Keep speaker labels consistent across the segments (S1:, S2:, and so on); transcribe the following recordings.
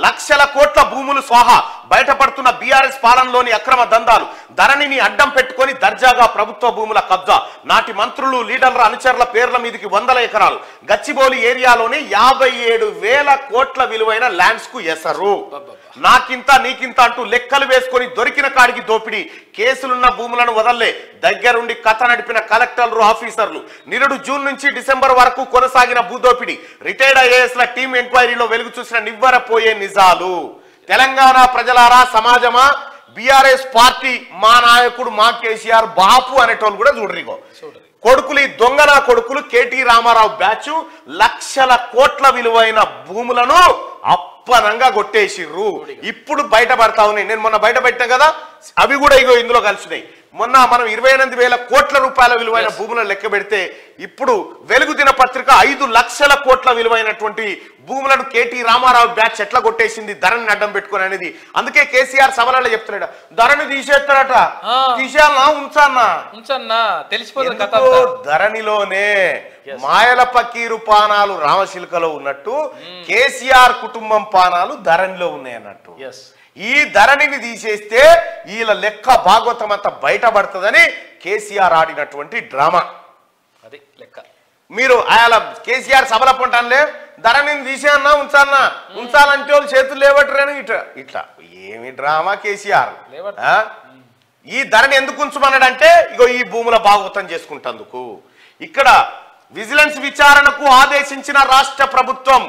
S1: లక్షల కోట్ల భూములు స్వాహా, బయటపడుతున్న బీఆర్ఎస్ పాలనలోని అక్రమ దందాలు, ధరణిని అడ్డం పెట్టుకొని దర్జాగా ప్రభుత్వ భూముల కబ్జా, నాటి మంత్రులు లీడర్ల అనుచరుల పేర్ల మీదకి 100 ఎకరాలు, గచ్చిబౌలి ఏరియాలోని 57,000 కోట్ల విలువైన ల్యాండ్స్ కు ఎసరు. నాకింత నీకింత అంటూ లెక్కలు వేసుకొని దొరికిన కాడికి దోపిడీ, కేసులున్న భూములను వదల్లే, దగ్గరుండి కథ నడిపిన కలెక్టర్లు ఆఫీసర్లు, నిరుడు జూన్ నుంచి డిసెంబర్ వరకు కొనసాగిన భూదోపిడీ, రిటైర్డ్ ఐఏఎస్ల టీం ఎంక్వైరీలో వెలుగు చూసిన నివ్వరపోయే నిజాలు. తెలంగాణ ప్రజలారా, సమాజమా, బీఆర్ఎస్ పార్టీ మా నాయకుడు మా కేసీఆర్ బాపు అనేటోళ్ళు కూడా చూడరిగో కొడుకులు, ఈ దొంగన కొడుకులు కేటీ రామారావు బ్యాచ్ లక్షల కోట్ల విలువైన భూములను అప్పనంగా కొట్టేసిర్రు. ఇప్పుడు బయటపడతా ఉన్నాయి. నేను మొన్న బయట పెట్టాను కదా, అవి కూడా ఇగో ఇందులో కలిసినాయి. మొన్న మనం 28,000 కోట్ల రూపాయల విలువైన భూములను లెక్క పెడితే ఇప్పుడు వెలుగు దినపత్రిక 5 లక్షల కోట్ల విలువైనటువంటి భూములను కేటీ రామారావు బ్యాచ్ ఎట్లా కొట్టేసింది ధరని అడ్డం పెట్టుకుని అనేది. అందుకే కేసీఆర్ సభలలో చెప్తున్నాడు, ధరని తీసేస్తారట, తీసేయాలనా ఉంచన్నా తెలిసిపోతుంది. ధరణిలోనే మాయల పకీరు పానాలు రామశిల్కలో ఉన్నట్టు కేసీఆర్ కుటుంబం పానాలు ధరణిలో ఉన్నాయి అన్నట్టు. ఈ ధరణిని తీసేస్తే వీళ్ళ లెక్క భాగవతం అంతా బయటపడుతుందని కేసీఆర్ ఆడినటువంటి డ్రామా అది లెక్క. మీరు ఆయన కేసీఆర్ సభల పొంటానులే, ధరణిని తీసేయన్నా ఉంచాలంటే వాళ్ళు చేతులు లేవట్రని ఇట్లా ఏమి డ్రామా కేసీఆర్. ఈ ధరణి ఎందుకు ఉంచమన్నాడంటే ఇగో ఈ భూముల భాగవతం చేసుకుంటందుకు. ఇక్కడ విజిలెన్స్ విచారణకు ఆదేశించిన రాష్ట్ర ప్రభుత్వం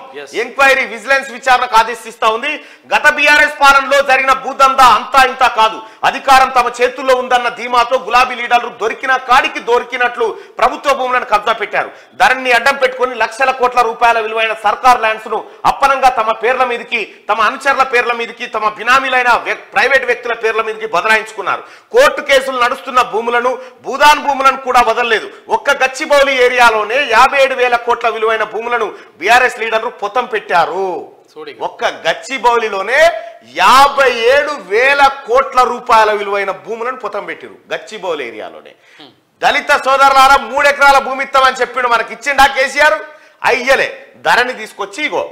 S1: ఎంక్వైరీ విజిలెన్స్ విచారణకు ఆదేశిస్తా ఉంది. గత బీఆర్ఎస్ పాలనలో జరిగిన భూదందా అంతా ఇంత కాదు, అధికారం తమ చేతుల్లో ఉందన్న ధీమాతో గులాబీ లీడర్లు దొరికిన కాడికి దొరికినట్లు ప్రభుత్వ భూములను కబ్జా పెట్టారు. ధరణిని అడ్డం పెట్టుకుని లక్షల కోట్ల రూపాయల విలువైన సర్కార్ ల్యాండ్స్ ను అప్పనంగా తమ పేర్ల మీదకి, తమ అనుచరుల పేర్ల మీదకి, తమ బినామీలైన ప్రైవేట్ వ్యక్తుల పేర్ల మీదకి బదలాయించుకున్నారు. కోర్టు కేసులు నడుస్తున్న భూములను, భూదాన్ భూములను కూడా వదలలేదు. ఒక్క గచ్చిబౌలి ఏరియాలో 57,000 కోట్ల విలువైన భూములను బీఆర్ఎస్ లీడర్లు పొతం పెట్టారు. ఒక్క గచ్చిబౌలిలోనే 57,000 కోట్ల రూపాయల విలువైన భూములను పొతం పెట్టారు. గచ్చిబౌలి ఏరియాలోనే. దళిత సోదరులారా 3 ఎకరాల భూమి ఇస్తామని చెప్పిండు, మనకి ఇచ్చిండా కేసీఆర్? అయ్యలే. ధరణి తీసుకొచ్చి ఇగో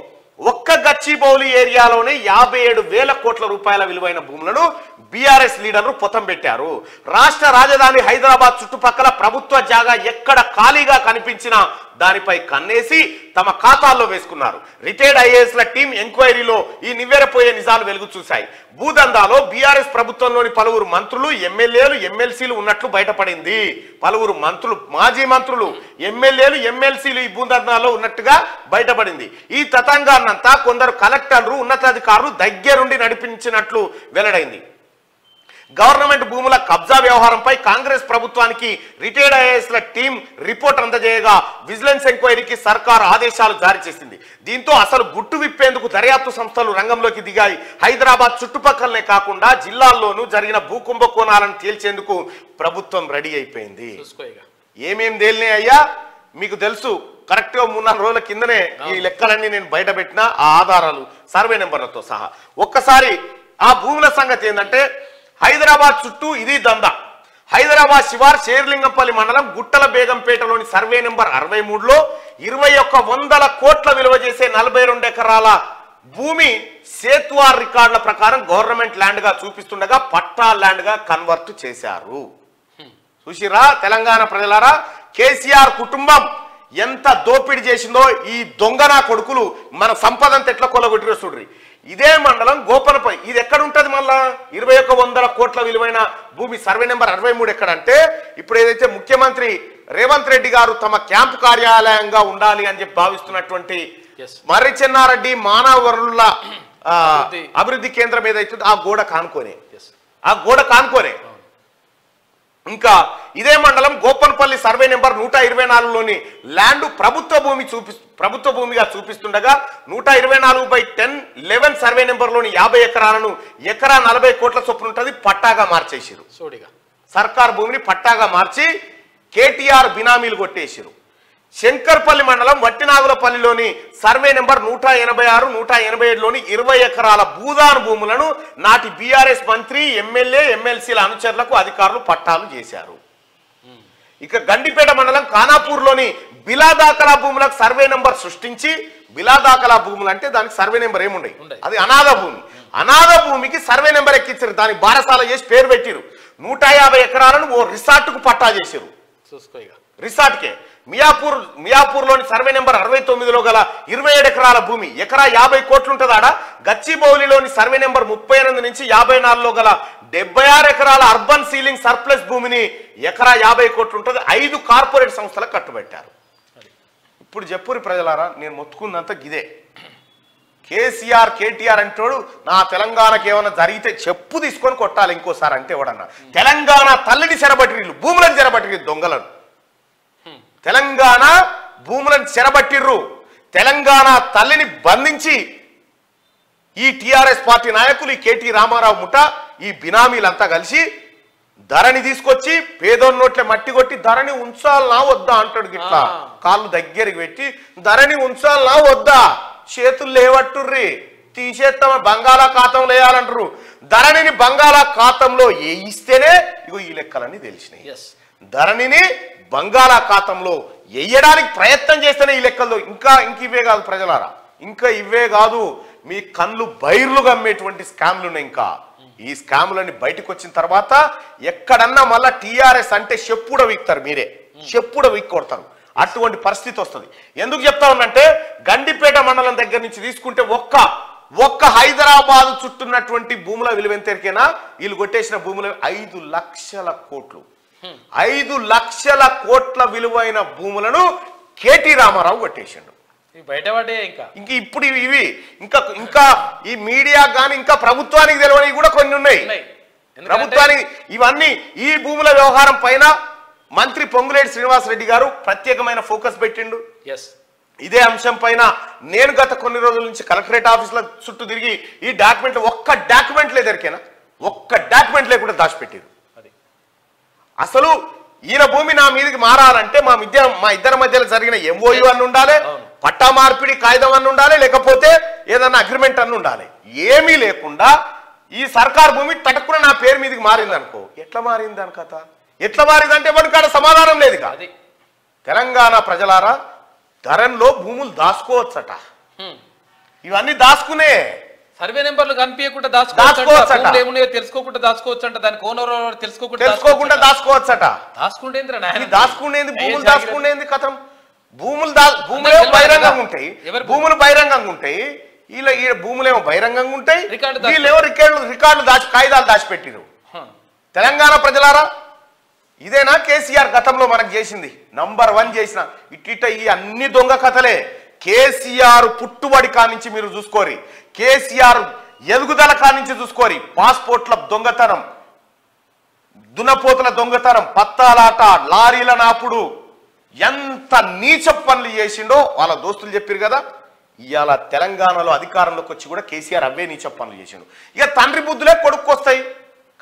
S1: ఒక్క గచ్చిబౌలి ఏరియాలోనే 57,000 కోట్ల రూపాయల విలువైన భూములను బీఆర్ఎస్ లీడర్లు పొతం పెట్టారు. రాష్ట్ర రాజధాని హైదరాబాద్ చుట్టుపక్కల ప్రభుత్వ జాగా ఎక్కడ ఖాళీగా కనిపించినా దానిపై కన్నేసి తమ ఖాతాల్లో వేసుకున్నారు. రిటైర్డ్ ఐఏఎస్ల టీం ఎంక్వైరీలో ఈ నివ్వెరపోయే నిజాలు వెలుగు చూశాయి. భూదందాలో బీఆర్ఎస్ ప్రభుత్వంలోని పలువురు మంత్రులు, ఎమ్మెల్యేలు, ఎమ్మెల్సీలు ఉన్నట్లు బయటపడింది. పలువురు మంత్రులు, మాజీ మంత్రులు, ఎమ్మెల్యేలు, ఎమ్మెల్సీలు ఈ భూదందాలో ఉన్నట్టుగా బయటపడింది. ఈ తతంగాన్నంతా కొందరు కలెక్టర్లు, ఉన్నతాధికారులు దగ్గరుండి నడిపించినట్లు వెల్లడైంది. గవర్నమెంట్ భూముల కబ్జా వ్యవహారంపై కాంగ్రెస్ ప్రభుత్వానికి రిటైర్డ్ ఐఏఎస్ల టీం రిపోర్ట్ అందజేయగా విజిలెన్స్ ఎంక్వైరీకి సర్కార్ ఆదేశాలు జారీ చేసింది. దీంతో అసలు గుట్టు విప్పేందుకు దర్యాప్తు సంస్థలు రంగంలోకి దిగాయి. హైదరాబాద్ చుట్టుపక్కలనే కాకుండా జిల్లాల్లోనూ జరిగిన భూకుంభకోణాలను తేల్చేందుకు ప్రభుత్వం రెడీ అయిపోయింది. ఏమేం తేలినాయి అయ్యా మీకు తెలుసు. కరెక్ట్గా 3-4 రోజుల కిందనే ఈ లెక్కలన్నీ నేను బయట పెట్టిన ఆ ఆధారాలు, సర్వే నెంబర్లతో సహా. ఒక్కసారి ఆ భూముల సంగతి ఏంటంటే, హైదరాబాద్ చుట్టూ ఇది దందా. హైదరాబాద్ శివార్ షేర్లింగంపల్లి మండలం గుట్టల బేగంపేటలోని సర్వే నెంబర్ 63లో 2100 కోట్ల విలువ చేసే 42 ఎకరాల భూమి సేత్వార్ రికార్డుల ప్రకారం గవర్నమెంట్ ల్యాండ్ గా చూపిస్తుండగా పట్టా ల్యాండ్ గా కన్వర్ట్ చేశారు. చూసిరా తెలంగాణ ప్రజలారా, కేసీఆర్ కుటుంబం ఎంత దోపిడీ చేసిందో ఈ దొంగన కొడుకులు మన సంపదంతా ఎట్లా కొల్లగొట్టిరో చూడ్రి. ఇదే మండలం గోపనపల్లి, ఇది ఎక్కడ ఉంటుంది మళ్ళా? 2100 కోట్ల విలువైన భూమి సర్వే నెంబర్ 63 ఎక్కడంటే, ఇప్పుడు ఏదైతే ముఖ్యమంత్రి రేవంత్ రెడ్డి గారు తమ క్యాంపు కార్యాలయంగా ఉండాలి అని చెప్పి భావిస్తున్నటువంటి మర్రి చెన్నారెడ్డి మానవ వనరుల అభివృద్ధి కేంద్రం ఏదైతే ఆ గోడ కానుకోనే ఇంకా ఇదే మండలం గోపన్పల్లి సర్వే నెంబర్ 124లోని ల్యాండ్ ప్రభుత్వ భూమిగా చూపిస్తుండగా 124/10-11 సర్వే నెంబర్లోని 50 ఎకరాలను ఎకరా 40 కోట్ల చొప్పున ఉంటుంది పట్టాగా మార్చేసారు. సర్కార్ భూమిని పట్టాగా మార్చి కేటీఆర్ బినామీలు కొట్టేసారు. శంకర్పల్లి మండలం వట్టినాగులపల్లిలోని సర్వే నెంబర్ 186, 187లోని 20 ఎకరాల భూదాన్ భూములను నాటి బీఆర్ఎస్ మంత్రి, ఎమ్మెల్యే, ఎమ్మెల్సీల అనుచరులకు అధికారులు పట్టాలు చేశారు. ఇక గండిపేట మండలం ఖానాపూర్లోని బిలా దాఖలా భూములకు సర్వే నెంబర్ సృష్టించి, బిలా దాఖలా భూములు అంటే దానికి సర్వే నెంబర్ ఏముండయి, అది అనాథ భూమి. అనాథ భూమికి సర్వే నెంబర్ ఎక్కించారు, దానికి బారసాల చేసి పేరు పెట్టిరు. 150 ఎకరాలను ఓ రిసార్ట్కు పట్టా చేశారు. రిసార్ట్కే మియాపూర్లోని సర్వే నెంబర్ 69లో గల 27 ఎకరాల భూమి ఎకరా 50 కోట్లు ఉంటుంది ఆడ. గచ్చిబౌలిలోని సర్వే నెంబర్ 38 నుంచి 54లో గల 76 ఎకరాల అర్బన్ సీలింగ్ సర్ప్లస్ భూమిని ఎకరా 50 కోట్లు ఉంటుంది. 5 కార్పొరేట్ సంస్థలకు కట్టుబెట్టారు. ఇప్పుడు చెప్పురి ప్రజలారా, నేను మొత్తుకుందంతా గిదే. కేసీఆర్ కేటీఆర్ అంటాడు నా తెలంగాణకి ఏమైనా జరిగితే చెప్పు తీసుకొని కొట్టాలి ఇంకోసారి అంటే ఎవడన్నా. తెలంగాణ తల్లిని చెరబట్టిర్రు, భూములను చెరబట్టిర్రు దొంగలను. తెలంగాణ భూములను చెరబట్టిర్రు, తెలంగాణ తల్లిని బంధించి ఈ టిఆర్ఎస్ పార్టీ నాయకులు, ఈ కేటీ రామారావు ముఠ, ఈ బినామీలంతా కలిసి ధరణి తీసుకొచ్చి పేదోని నోట్లే మట్టి కొట్టి ధరణి ఉంచాలనా వద్దా అంటాడు. గిట్లా కాళ్ళు దగ్గరికి పెట్టి ధరణి ఉంచాలనా వద్దా, చేతులు లేవట్టుర్రి, తీసేస్తాం బంగాళాఖాతంలో వేయాలంటారు. ధరణిని బంగాళాఖాతంలో వేయిస్తేనే ఇగో ఈ లెక్కలన్నీ తెలిసినాయి. ధరణిని బంగాళాఖాతంలో వేయడానికి ప్రయత్నం చేస్తేనే ఈ లెక్కల్లో. ఇంక ఇవే కాదు ప్రజలారా, ఇంకా ఇవే కాదు, మీ కళ్ళు బైర్లు గమ్మేటువంటి స్కామ్లు ఉన్నాయి. ఇంకా ఈ స్కామ్లన్నీ బయటకు వచ్చిన తర్వాత ఎక్కడన్నా మళ్ళా టీఆర్ఎస్ అంటే చెప్పుడ వీక్తారు, మీరే చెప్పుడ వీక్ కొడతారు. అటువంటి పరిస్థితి వస్తుంది. ఎందుకు చెప్తా ఉన్నంటే గండిపేట మండలం దగ్గర నుంచి తీసుకుంటే ఒక్క హైదరాబాద్ చుట్టున్నటువంటి భూముల విలువ ఎంతరికైనా వీళ్ళు కొట్టేసిన భూముల 5 లక్షల కోట్లు. 5 లక్షల కోట్ల విలువైన భూములను కేటీ రామారావు కొట్టేసిండు. ఇంక ఇప్పుడు ఇవి ఇంకా ఈ మీడియా కానీ ఇంకా ప్రభుత్వానికి తెలియనివి కూడా కొన్ని ఉన్నాయి. ప్రభుత్వానికి ఇవన్నీ ఈ భూముల వ్యవహారం పైన మంత్రి పొంగులేటి శ్రీనివాసరెడ్డి గారు ప్రత్యేకమైన ఫోకస్ పెట్టిండు. ఇదే అంశం పైన నేను గత కొన్ని రోజుల నుంచి కలెక్టరేట్ ఆఫీసుల చుట్టూ తిరిగి ఈ డాక్యుమెంట్ ఒక్క డాక్యుమెంట్ లేదరికేనా, ఒక్క డాక్యుమెంట్ లేకుండా దాచిపెట్టారు. అసలు ఈయన భూమి నా మీదకి మారాలంటే మా ఇద్దరి మధ్యలో జరిగిన ఎంఓయూ అని ఉండాలి, పట్టా మార్పిడి కాగితం అని ఉండాలి, లేకపోతే ఏదన్నా అగ్రిమెంట్ అని ఉండాలి. ఏమీ లేకుండా ఈ సర్కార్ భూమి తటక్కున నా పేరు మీదకి మారింది అనుకో, ఎట్లా మారింది అని కథ, ఎట్లా మారిందంటే ఎవరికాడ సమాధానం లేదు. తెలంగాణ ప్రజలారా, ధరణిలో భూములు దాచుకోవచ్చట, ఇవన్నీ దాచుకునే
S2: సర్వే నెంబర్లు కనిపించకుండా దాచుకోవచ్చట, తెలుసుకోకుండా దాచుకోవచ్చంట, దానికి ఓనర్
S1: తెలుసుకోకుండా దాచుకోవచ్చట. దాచుకునేది భూములు దాచుకునేది కథం. భూములు బహిరంగంగా ఉంటాయి, భూములు బహిరంగంగా ఉంటాయి, వీళ్ళ భూములేమో బహిరంగంగా ఉంటాయి, వీళ్ళేమో రికార్డులు కాగితాలు దాచిపెట్టిరు. తెలంగాణ ప్రజలారా, ఇదేనా కేసీఆర్ గతంలో మనకు చేసింది? నంబర్ 1 చేసిన ఇట్ట ఈ అన్ని దొంగ కథలే. కేసీఆర్ పుట్టుబడి కానించి మీరు చూసుకోరి, కేసీఆర్ ఎదుగుదల కానించి చూసుకోరి. పాస్పోర్ట్ల దొంగతనం, దున్నపోతుల దొంగతనం, పత్తాలాట, లారీల నాపుడు, ఎంత నీచ పనులు చేసిండో వాళ్ళ దోస్తులు చెప్పారు కదా. ఇవాళ తెలంగాణలో అధికారంలోకి వచ్చి కూడా కేసీఆర్ అవే నీచ పనులు చేసిండు. ఇక తండ్రి బుద్ధులే కొడుక్కొస్తాయి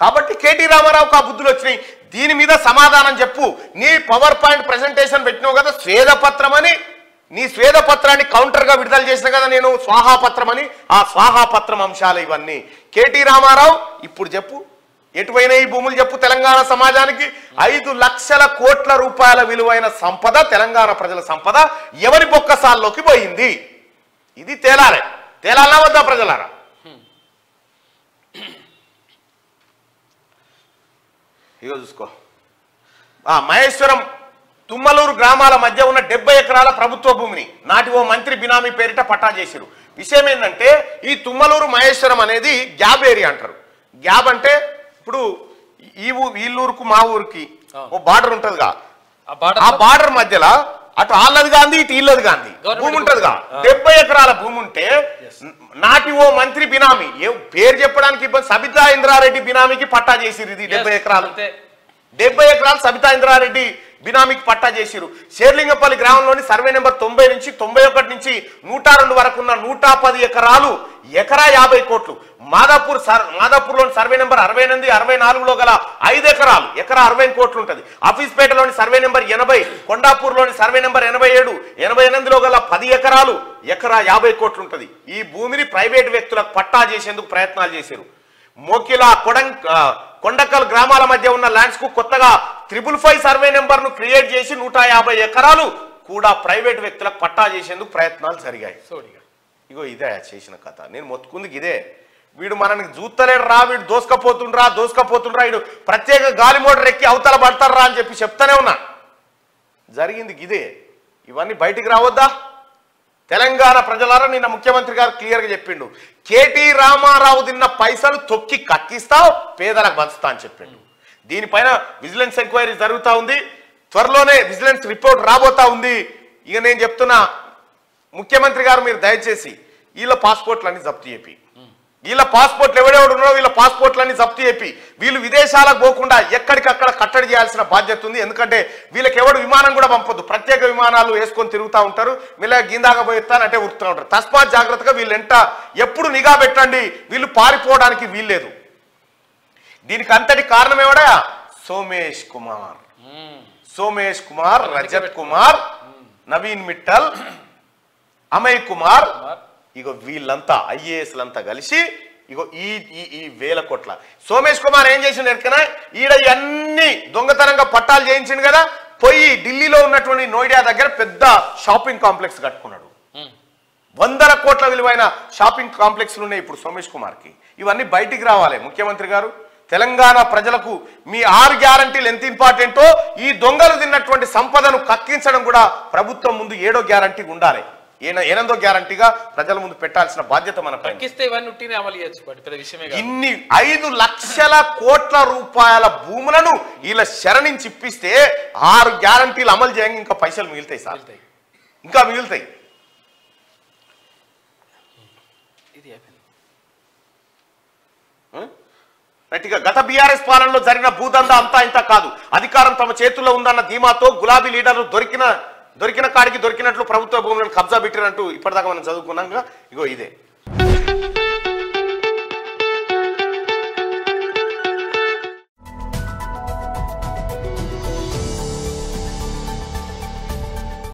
S1: కాబట్టి కేటీ రామారావుకు ఆ బుద్ధులు వచ్చినాయి. దీని మీద సమాధానం చెప్పు. నీ పవర్ పాయింట్ ప్రెజెంటేషన్ పెట్టినావు కదా శ్వేతపత్రం అని, నీ శ్వేతపత్రాన్ని కౌంటర్గా విడుదల చేసిన కదా నేను స్వాహాపత్రం అని. ఆ స్వాహాపత్రం అంశాలు ఇవన్నీ. కేటీ రామారావు ఇప్పుడు చెప్పు, ఎటువైనా ఈ భూములు చెప్పు తెలంగాణ సమాజానికి. 5 లక్షల కోట్ల రూపాయల విలువైన సంపద, తెలంగాణ ప్రజల సంపద ఎవరి బొక్కసాల్లోకి పోయింది? ఇది తేలాలా వద్దా ప్రజలారా? ఇగో చూసుకో, మహేశ్వరం తుమ్మలూరు గ్రామాల మధ్య ఉన్న 70 ఎకరాల ప్రభుత్వ భూమిని నాటి ఓ మంత్రి బినామీ పేరిట పట్టా చేసిరు. విషయం ఏంటంటే ఈ తుమ్మలూరు మహేశ్వరం అనేది గ్యాబ్ ఏరియా అంటారు. గ్యాబ్ అంటే ఇప్పుడు వీళ్ళూరుకు మా ఊరికి ఓ బార్డర్ ఉంటదిగా, ఆ బార్డర్ మధ్యలో అటు వాళ్ళది గాంధీ ఇటు వీళ్ళది గాంధీ భూమి ఉంటదిగా. 70 ఎకరాల భూమి ఉంటే నాటి ఓ మంత్రి బినామీ, పేరు చెప్పడానికి ఇబ్బంది, సబితా ఇంద్రారెడ్డి బినామీకి పట్టా చేసిరు. ఇది 70 ఎకరాలు, 70 ఎకరాలు సబితా ఇంద్రారెడ్డి బినామీకి పట్టా చేసిరు. షేర్లింగపల్లి గ్రామంలోని సర్వే నెంబర్ 90 నుంచి 91 నుంచి 102 వరకు ఉన్న 110 ఎకరాలు ఎకరా 50 కోట్లు. మాదాపూర్లోని సర్వే నెంబర్ 68, 64లో గల 5 ఎకరాలు ఎకరా 60 కోట్లు ఉంటుంది. ఆఫీస్పేటలోని సర్వే నెంబర్ 80, కొండాపూర్లోని సర్వే నెంబర్ 87, 88లో గల 10 ఎకరాలు ఎకరా 50 కోట్లు ఉంటుంది. ఈ భూమిని ప్రైవేట్ వ్యక్తులకు పట్టా చేసేందుకు ప్రయత్నాలు చేశారు. మోకిలా కొండకల్ గ్రామాల మధ్య ఉన్న ల్యాండ్స్ కు కొత్తగా 555 సర్వే నెంబర్ ను క్రియేట్ చేసి 150 ఎకరాలు కూడా ప్రైవేట్ వ్యక్తులకు పట్టా చేసేందుకు ప్రయత్నాలు జరిగాయి.
S2: సోడిగా
S1: ఇగో ఇదే చేసిన కథ. నేను మొత్తుకుంది ఇదే. వీడు మనకి చూస్తలేడు రా, వీడు దోసుకపోతుండ్రా, వీడు ప్రత్యేక గాలి మోటార్ ఎక్కి అవతల పడతారా అని చెప్పి చెప్తానే ఉన్నా. జరిగింది ఇదే. ఇవన్నీ బయటికి రావద్దా? తెలంగాణ ప్రజలారా నిన్న ముఖ్యమంత్రి గారు క్లియర్గా చెప్పిండు, కేటీ రామారావు తిన్న పైసలు తొక్కి కక్కిస్తావు, పేదలకు పంచుతా అని చెప్పిండు. దీనిపైన విజిలెన్స్ ఎంక్వైరీ జరుగుతూ ఉంది. త్వరలోనే విజిలెన్స్ రిపోర్ట్ రాబోతా ఉంది. ఇక నేను చెప్తున్నా, ముఖ్యమంత్రి గారు మీరు దయచేసి వీళ్ళ పాస్పోర్ట్లన్నీ జప్తు చెప్పి, వీళ్ళ పాస్పోర్ట్లు ఎవడెవడున్నారో వీళ్ళ పాస్పోర్ట్లన్నీ జప్తు చెప్పి, వీళ్ళు విదేశాలకు పోకుండా ఎక్కడికక్కడ కట్టడి చేయాల్సిన బాధ్యత ఉంది. ఎందుకంటే వీళ్ళకి ఎవడు విమానం కూడా పంపొద్దు, ప్రత్యేక విమానాలు వేసుకొని తిరుగుతూ ఉంటారు, వీళ్ళ గిందాగా పోయిస్తానంటే ఉరుకుతూ ఉంటారు. తస్మాత్ జాగ్రత్తగా వీళ్ళెంట ఎప్పుడు నిఘా పెట్టండి, వీళ్ళు పారిపోవడానికి వీల్లేదు. దీనికి అంతటి కారణం ఎవడా? సోమేష్ కుమార్, రజత్ కుమార్, నవీన్ మిట్టల్, అమయ్ కుమార్, ఇగో వీళ్ళంతా ఐఏఎస్లంతా కలిసి ఇగో ఈ వేల కోట్ల. సోమేష్ కుమార్ ఏం చేసిండు ఎక్కన, ఈడ అన్ని దొంగతనంగా పట్టాలు చేయించిండు కదా, పోయి ఢిల్లీలో ఉన్నటువంటి నోయిడా దగ్గర పెద్ద షాపింగ్ కాంప్లెక్స్ కట్టుకున్నాడు. 100 కోట్ల విలువైన షాపింగ్ కాంప్లెక్స్లు ఉన్నాయి ఇప్పుడు సోమేష్ కుమార్కి. ఇవన్నీ బయటికి రావాలి. ముఖ్యమంత్రి గారు, తెలంగాణ ప్రజలకు మీ 6 గ్యారంటీలు ఎంత ఇంపార్టెంటో, ఈ దొంగలు తిన్నటువంటి సంపదను కక్కించడం కూడా ప్రభుత్వం ముందు 7వ గ్యారంటీ ఉండాలి. 8వ గ్యారంటీగా ప్రజల ముందు పెట్టాల్సిన బాధ్యత మనపై. ఇన్ని 5 లక్షల కోట్ల రూపాయల భూములను ఇలా శరణించి ఇప్పిస్తే 6 గ్యారంటీలు అమలు చేయంగా ఇంకా పైసలు మిగులుతాయి సార్, ఇంకా మిగులుతాయి. గత బీఆర్ఎస్ పాలనలో జరిగిన భూదందా అంతా ఇంత కాదు. అధికారం తమ చేతుల్లో ఉందన్న ధీమాతో గులాబీ లీడర్లు దొరికిన కాడికి దొరికినట్లు ప్రభుత్వ భూములను కబ్జా పెట్టినట్టు ఇప్పటిదాకా మనం చదువుకున్నాక ఇగో ఇదే.